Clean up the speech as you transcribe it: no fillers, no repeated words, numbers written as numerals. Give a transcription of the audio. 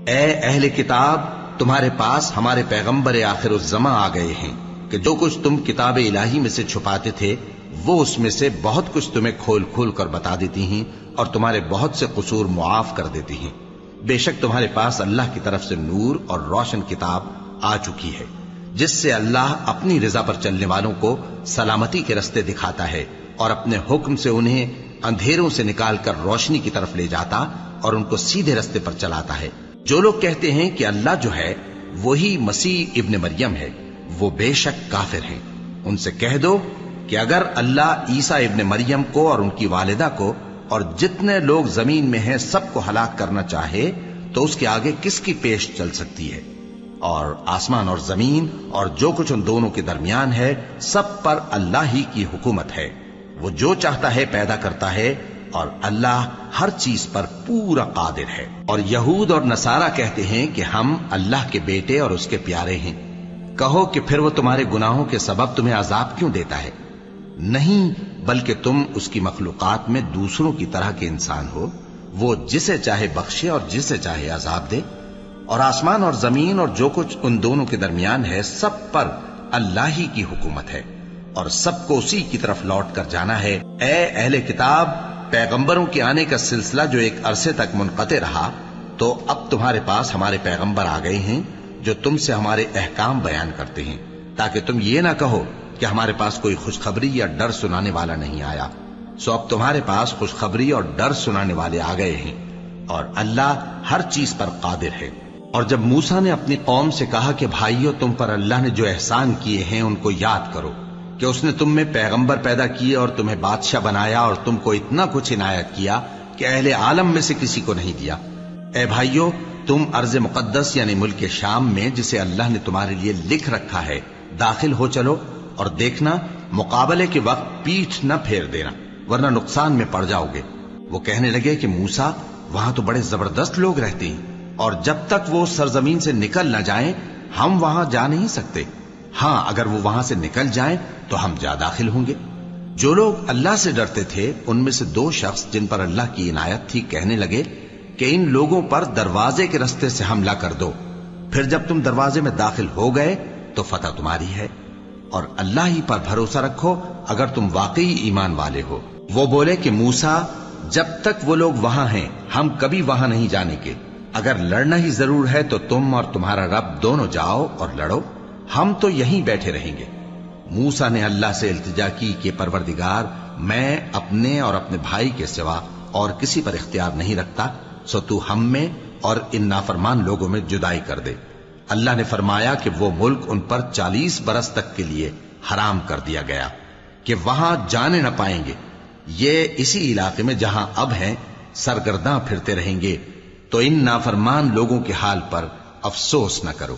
اے اہل کتاب، تمہارے پاس ہمارے پیغمبر آخر الزماں آ گئے ہیں کہ جو کچھ تم کتاب الہی میں سے چھپاتے تھے وہ اس میں سے بہت کچھ تمہیں کھول کھول کر بتا دیتی ہیں اور تمہارے بہت سے قصور معاف کر دیتی ہیں۔ بے شک تمہارے پاس اللہ کی طرف سے نور اور روشن کتاب آ چکی ہے، جس سے اللہ اپنی رضا پر چلنے والوں کو سلامتی کے رستے دکھاتا ہے اور اپنے حکم سے انہیں اندھیروں سے نکال کر روشنی کی طرف لے جاتا اور ان کو سیدھے رستے پر چلاتا ہے۔ جو لوگ کہتے ہیں کہ اللہ جو ہے وہی مسیح ابن مریم ہے، وہ بے شک کافر ہیں۔ ان سے کہہ دو کہ اگر اللہ عیسیٰ ابن مریم کو اور ان کی والدہ کو اور جتنے لوگ زمین میں ہیں سب کو ہلاک کرنا چاہے تو اس کے آگے کس کی پیش چل سکتی ہے؟ اور آسمان اور زمین اور جو کچھ ان دونوں کے درمیان ہے سب پر اللہ ہی کی حکومت ہے۔ وہ جو چاہتا ہے پیدا کرتا ہے اور اللہ ہر چیز پر پورا قادر ہے۔ اور یہود اور نصارہ کہتے ہیں کہ ہم اللہ کے بیٹے اور اس کے پیارے ہیں۔ کہو کہ پھر وہ تمہارے گناہوں کے سبب تمہیں عذاب کیوں دیتا ہے؟ نہیں، بلکہ تم اس کی مخلوقات میں دوسروں کی طرح کے انسان ہو، وہ جسے چاہے بخشے اور جسے چاہے عذاب دے۔ اور آسمان اور زمین اور جو کچھ ان دونوں کے درمیان ہے سب پر اللہ ہی کی حکومت ہے اور سب کو اسی کی طرف لوٹ کر جانا ہے۔ اے اہل کتاب، پیغمبروں کے آنے کا سلسلہ جو ایک عرصے تک منقطع رہا، تو اب تمہارے پاس ہمارے پیغمبر آ گئے ہیں جو تم سے ہمارے احکام بیان کرتے ہیں، تاکہ تم یہ نہ کہو کہ ہمارے پاس کوئی خوشخبری یا ڈر سنانے والا نہیں آیا۔ سو اب تمہارے پاس خوشخبری اور ڈر سنانے والے آ گئے ہیں اور اللہ ہر چیز پر قادر ہے۔ اور جب موسیٰ نے اپنی قوم سے کہا کہ بھائیو، تم پر اللہ نے جو احسان کیے ہیں ان کو یاد کرو، کہ اس نے تم میں پیغمبر پیدا کیے اور تمہیں بادشاہ بنایا اور تم کو اتنا کچھ عنایت کیا کہ اہل عالم میں سے کسی کو نہیں دیا۔ اے بھائیو، تم ارض مقدس یعنی ملک شام میں جسے اللہ نے تمہارے لیے لکھ رکھا ہے داخل ہو چلو، اور دیکھنا مقابلے کے وقت پیٹھ نہ پھیر دینا ورنہ نقصان میں پڑ جاؤ گے۔ وہ کہنے لگے کہ موسیٰ، وہاں تو بڑے زبردست لوگ رہتے ہیں اور جب تک وہ سرزمین سے نکل نہ جائیں ہم وہاں جا نہیں سکتے۔ ہاں، اگر وہ وہاں سے نکل جائیں تو ہم جا داخل ہوں گے۔ جو لوگ اللہ سے ڈرتے تھے ان میں سے دو شخص جن پر اللہ کی عنایت تھی کہنے لگے کہ ان لوگوں پر دروازے کے رستے سے حملہ کر دو، پھر جب تم دروازے میں داخل ہو گئے تو فتح تمہاری ہے، اور اللہ ہی پر بھروسہ رکھو اگر تم واقعی ایمان والے ہو۔ وہ بولے کہ موسیٰ، جب تک وہ لوگ وہاں ہیں ہم کبھی وہاں نہیں جانے کے، اگر لڑنا ہی ضرور ہے تو تم اور تمہارا رب دونوں جاؤ اور لڑو، ہم تو یہیں بیٹھے رہیں گے۔ موسیٰ نے اللہ سے التجا کی کہ پروردگار، میں اپنے اور اپنے بھائی کے سوا اور کسی پر اختیار نہیں رکھتا، سو تو ہم میں اور ان نافرمان لوگوں میں جدائی کر دے۔ اللہ نے فرمایا کہ وہ ملک ان پر 40 برس تک کے لیے حرام کر دیا گیا کہ وہاں جانے نہ پائیں گے۔ یہ اسی علاقے میں جہاں اب ہیں سرگرداں پھرتے رہیں گے، تو ان نافرمان لوگوں کے حال پر افسوس نہ کرو۔